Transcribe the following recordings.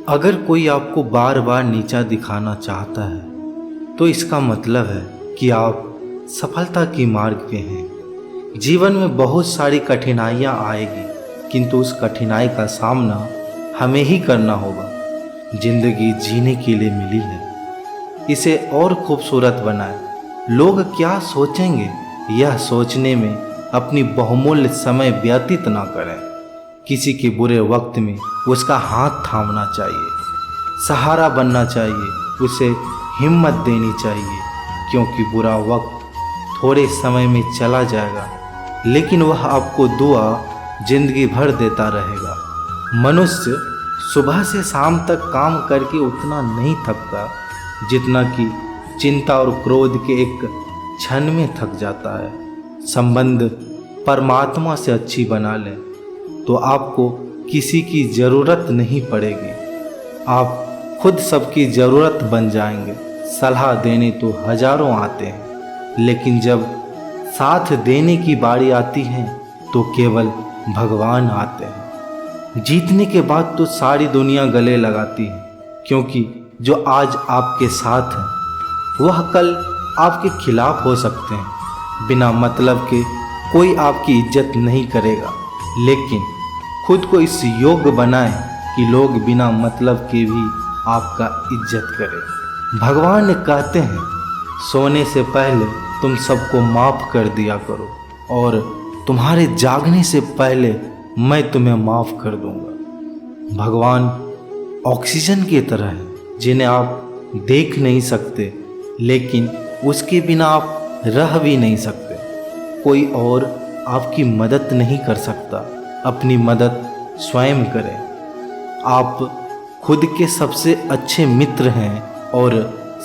अगर कोई आपको बार बार नीचा दिखाना चाहता है तो इसका मतलब है कि आप सफलता की मार्ग पे हैं। जीवन में बहुत सारी कठिनाइयाँ आएगी, किंतु उस कठिनाई का सामना हमें ही करना होगा। जिंदगी जीने के लिए मिली है, इसे और खूबसूरत बनाएं। लोग क्या सोचेंगे, यह सोचने में अपनी बहुमूल्य समय व्यतीत ना करें। किसी के बुरे वक्त में उसका हाथ थामना चाहिए, सहारा बनना चाहिए, उसे हिम्मत देनी चाहिए, क्योंकि बुरा वक्त थोड़े समय में चला जाएगा, लेकिन वह आपको दुआ जिंदगी भर देता रहेगा। मनुष्य सुबह से शाम तक काम करके उतना नहीं थकता जितना कि चिंता और क्रोध के एक क्षण में थक जाता है। संबंध परमात्मा से अच्छी बना लें तो आपको किसी की ज़रूरत नहीं पड़ेगी, आप खुद सबकी ज़रूरत बन जाएंगे। सलाह देने तो हजारों आते हैं, लेकिन जब साथ देने की बारी आती है तो केवल भगवान आते हैं। जीतने के बाद तो सारी दुनिया गले लगाती है, क्योंकि जो आज आपके साथ है वह कल आपके खिलाफ हो सकते हैं। बिना मतलब के कोई आपकी इज्जत नहीं करेगा, लेकिन खुद को इस योग्य बनाएं कि लोग बिना मतलब के भी आपका इज्जत करें। भगवान ने कहते हैं, सोने से पहले तुम सबको माफ़ कर दिया करो और तुम्हारे जागने से पहले मैं तुम्हें माफ़ कर दूंगा। भगवान ऑक्सीजन की तरह है, जिन्हें आप देख नहीं सकते, लेकिन उसके बिना आप रह भी नहीं सकते। कोई और आपकी मदद नहीं कर सकता, अपनी मदद स्वयं करें। आप खुद के सबसे अच्छे मित्र हैं और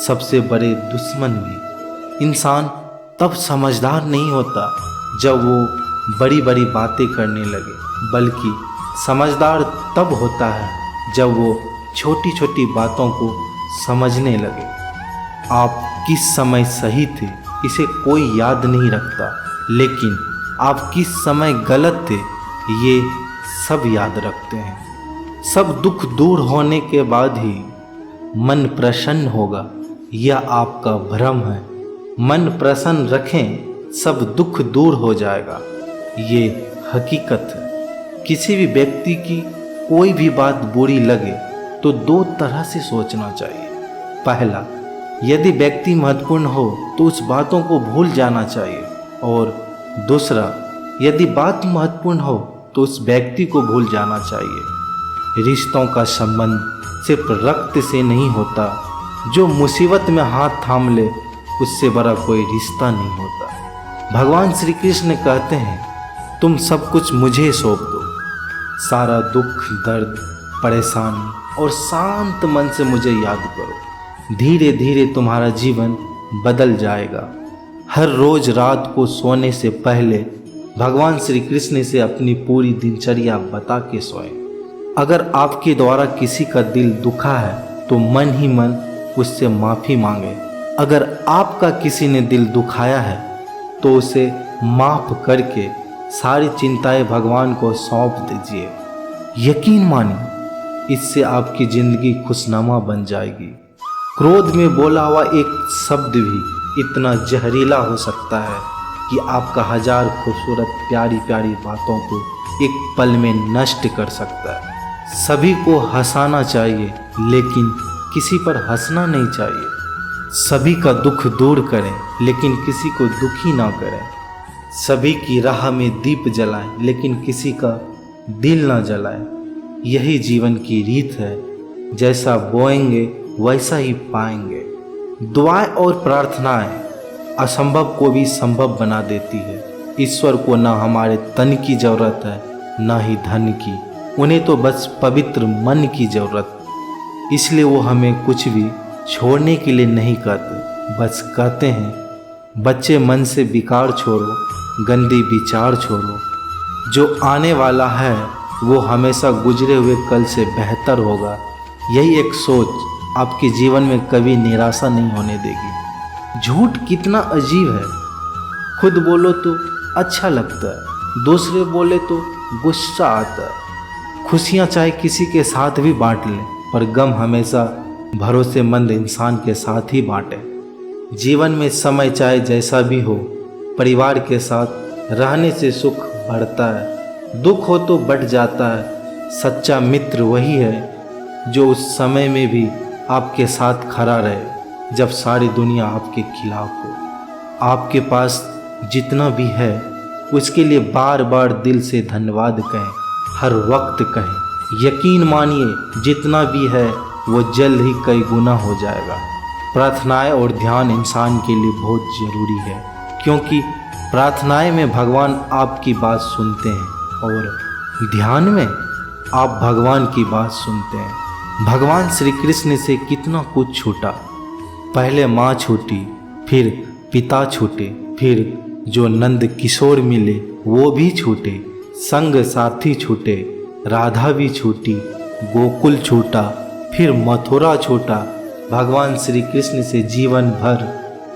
सबसे बड़े दुश्मन भी। इंसान तब समझदार नहीं होता जब वो बड़ी बड़ी बातें करने लगे, बल्कि समझदार तब होता है जब वो छोटी छोटी बातों को समझने लगे। आप किस समय सही थे इसे कोई याद नहीं रखता, लेकिन आप किस समय गलत थे ये सब याद रखते हैं। सब दुख दूर होने के बाद ही मन प्रसन्न होगा, यह आपका भ्रम है। मन प्रसन्न रखें, सब दुख दूर हो जाएगा, ये हकीकत है। किसी भी व्यक्ति की कोई भी बात बुरी लगे तो दो तरह से सोचना चाहिए। पहला, यदि व्यक्ति महत्वपूर्ण हो तो उस बातों को भूल जाना चाहिए, और दूसरा, यदि बात महत्वपूर्ण हो तो उस व्यक्ति को भूल जाना चाहिए। रिश्तों का संबंध सिर्फ रक्त से नहीं होता, जो मुसीबत में हाथ थाम ले उससे बड़ा कोई रिश्ता नहीं होता। भगवान श्री कृष्ण कहते हैं, तुम सब कुछ मुझे सौंप दो, सारा दुख, दर्द, परेशानी, और शांत मन से मुझे याद करो। धीरे धीरे तुम्हारा जीवन बदल जाएगा। हर रोज रात को सोने से पहले भगवान श्री कृष्ण से अपनी पूरी दिनचर्या बता के सोएं। अगर आपके द्वारा किसी का दिल दुखा है तो मन ही मन उससे माफ़ी मांगे। अगर आपका किसी ने दिल दुखाया है तो उसे माफ़ करके सारी चिंताएं भगवान को सौंप दीजिए। यकीन मानिए, इससे आपकी ज़िंदगी खुशनुमा बन जाएगी। क्रोध में बोला हुआ एक शब्द भी इतना जहरीला हो सकता है कि आपका हजार खूबसूरत प्यारी प्यारी बातों को एक पल में नष्ट कर सकता है। सभी को हंसाना चाहिए, लेकिन किसी पर हंसना नहीं चाहिए। सभी का दुख दूर करें, लेकिन किसी को दुखी ना करें। सभी की राह में दीप जलाएं, लेकिन किसी का दिल ना जलाएं। यही जीवन की रीत है, जैसा बोएंगे वैसा ही पाएंगे। दुआएं और प्रार्थनाएं असंभव को भी संभव बना देती है। ईश्वर को ना हमारे तन की ज़रूरत है, ना ही धन की, उन्हें तो बस पवित्र मन की ज़रूरत। इसलिए वो हमें कुछ भी छोड़ने के लिए नहीं कहते, बस कहते हैं, बच्चे मन से विकार छोड़ो, गंदी विचार छोड़ो। जो आने वाला है वो हमेशा गुजरे हुए कल से बेहतर होगा। यही एक सोच आपके जीवन में कभी निराशा नहीं होने देगी। झूठ कितना अजीब है, खुद बोलो तो अच्छा लगता है, दूसरे बोले तो गुस्सा आता है। खुशियाँ चाहे किसी के साथ भी बांट लें, पर गम हमेशा भरोसेमंद इंसान के साथ ही बांटें। जीवन में समय चाहे जैसा भी हो, परिवार के साथ रहने से सुख बढ़ता है, दुख हो तो बढ़ जाता है। सच्चा मित्र वही है जो उस समय में भी आपके साथ खड़ा रहे जब सारी दुनिया आपके खिलाफ हो। आपके पास जितना भी है उसके लिए बार बार दिल से धन्यवाद कहें, हर वक्त कहें। यकीन मानिए जितना भी है वो जल्द ही कई गुना हो जाएगा। प्रार्थनाएं और ध्यान इंसान के लिए बहुत ज़रूरी है, क्योंकि प्रार्थनाएं में भगवान आपकी बात सुनते हैं और ध्यान में आप भगवान की बात सुनते हैं। भगवान श्री कृष्ण से कितना कुछ छूटा। पहले माँ छूटी, फिर पिता छूटे, फिर जो नंद किशोर मिले वो भी छूटे, संग साथी छूटे, राधा भी छूटी, गोकुल छूटा, फिर मथुरा छूटा। भगवान श्री कृष्ण से जीवन भर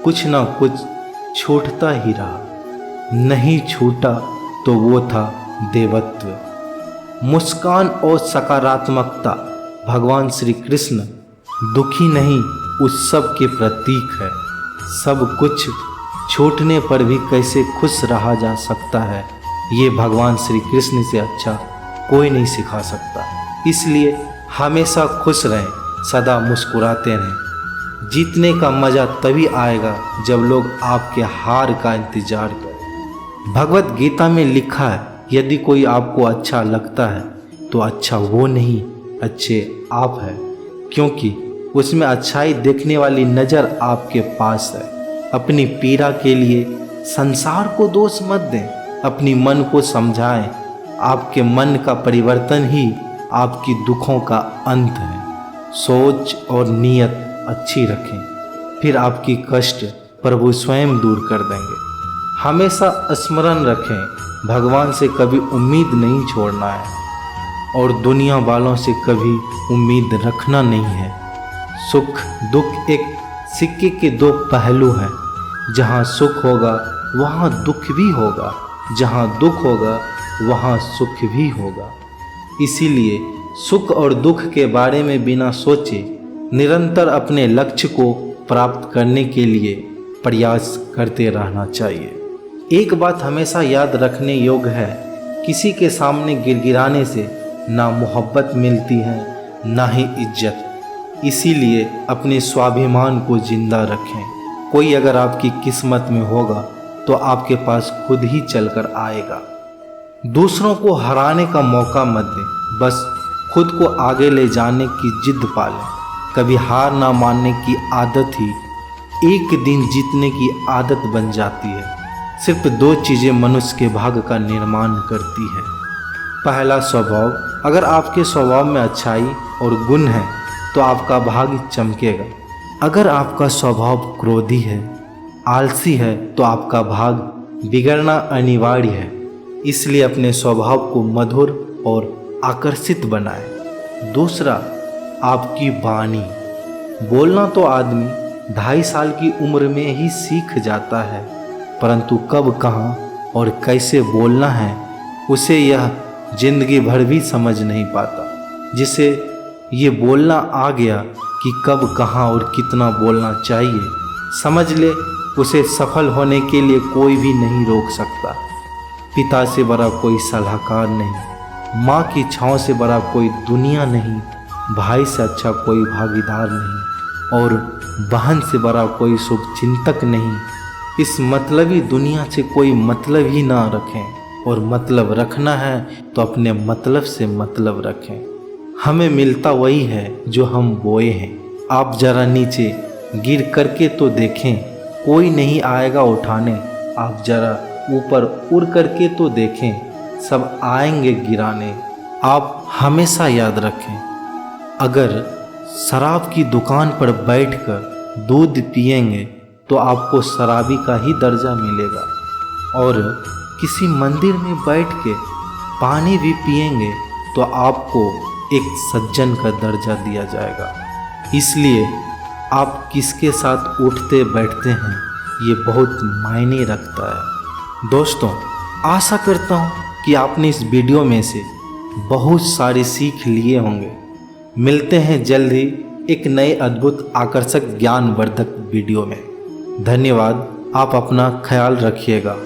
कुछ ना कुछ छूटता ही रहा। नहीं छूटा तो वो था देवत्व। मुस्कान और सकारात्मकता। भगवान श्री कृष्ण दुखी नहीं, उस सब के प्रतीक है। सब कुछ छूटने पर भी कैसे खुश रहा जा सकता है, ये भगवान श्री कृष्ण से अच्छा कोई नहीं सिखा सकता। इसलिए हमेशा खुश रहें, सदा मुस्कुराते रहें। जीतने का मज़ा तभी आएगा जब लोग आपके हार का इंतजार करें। भगवत गीता में लिखा है, यदि कोई आपको अच्छा लगता है तो अच्छा वो नहीं, अच्छे आप हैं, क्योंकि उसमें अच्छाई देखने वाली नज़र आपके पास है। अपनी पीड़ा के लिए संसार को दोष मत दें, अपनी मन को समझाएं। आपके मन का परिवर्तन ही आपकी दुखों का अंत है। सोच और नीयत अच्छी रखें, फिर आपकी कष्ट प्रभु स्वयं दूर कर देंगे। हमेशा स्मरण रखें, भगवान से कभी उम्मीद नहीं छोड़ना है और दुनिया वालों से कभी उम्मीद रखना नहीं है। सुख दुख एक सिक्के के दो पहलू हैं। जहाँ सुख होगा वहाँ दुख भी होगा, जहाँ दुख होगा वहाँ सुख भी होगा। इसीलिए सुख और दुख के बारे में बिना सोचे निरंतर अपने लक्ष्य को प्राप्त करने के लिए प्रयास करते रहना चाहिए। एक बात हमेशा याद रखने योग्य है, किसी के सामने गिड़गिड़ाने से ना मोहब्बत मिलती है ना ही इज्जत। इसीलिए अपने स्वाभिमान को जिंदा रखें। कोई अगर आपकी किस्मत में होगा तो आपके पास खुद ही चलकर आएगा। दूसरों को हराने का मौका मत दें, बस खुद को आगे ले जाने की जिद पालें। कभी हार ना मानने की आदत ही एक दिन जीतने की आदत बन जाती है। सिर्फ दो चीज़ें मनुष्य के भाग्य का निर्माण करती है। पहला स्वभाव। अगर आपके स्वभाव में अच्छाई और गुण है तो आपका भाग्य चमकेगा। अगर आपका स्वभाव क्रोधी है, आलसी है, तो आपका भाग्य बिगड़ना अनिवार्य है। इसलिए अपने स्वभाव को मधुर और आकर्षित बनाएं। दूसरा, आपकी वाणी। बोलना तो आदमी 2.5 साल की उम्र में ही सीख जाता है, परंतु कब, कहाँ और कैसे बोलना है उसे यह जिंदगी भर भी समझ नहीं पाता। जिसे ये बोलना आ गया कि कब, कहाँ और कितना बोलना चाहिए, समझ ले उसे सफल होने के लिए कोई भी नहीं रोक सकता। पिता से बड़ा कोई सलाहकार नहीं, माँ की छाँव से बड़ा कोई दुनिया नहीं, भाई से अच्छा कोई भागीदार नहीं और बहन से बड़ा कोई शुभ चिंतक नहीं। इस मतलबी दुनिया से कोई मतलब ही ना रखें और मतलब रखना है तो अपने मतलब से मतलब रखें। हमें मिलता वही है जो हम बोए हैं। आप जरा नीचे गिर करके तो देखें, कोई नहीं आएगा उठाने। आप जरा ऊपर उड़ करके तो देखें, सब आएंगे गिराने। आप हमेशा याद रखें, अगर शराब की दुकान पर बैठकर दूध पिएंगे तो आपको शराबी का ही दर्जा मिलेगा और किसी मंदिर में बैठ के पानी भी पिएंगे तो आपको एक सज्जन का दर्जा दिया जाएगा। इसलिए आप किसके साथ उठते बैठते हैं ये बहुत मायने रखता है। दोस्तों, आशा करता हूँ कि आपने इस वीडियो में से बहुत सारे सीख लिए होंगे। मिलते हैं जल्द ही एक नए अद्भुत आकर्षक ज्ञानवर्धक वीडियो में। धन्यवाद। आप अपना ख्याल रखिएगा।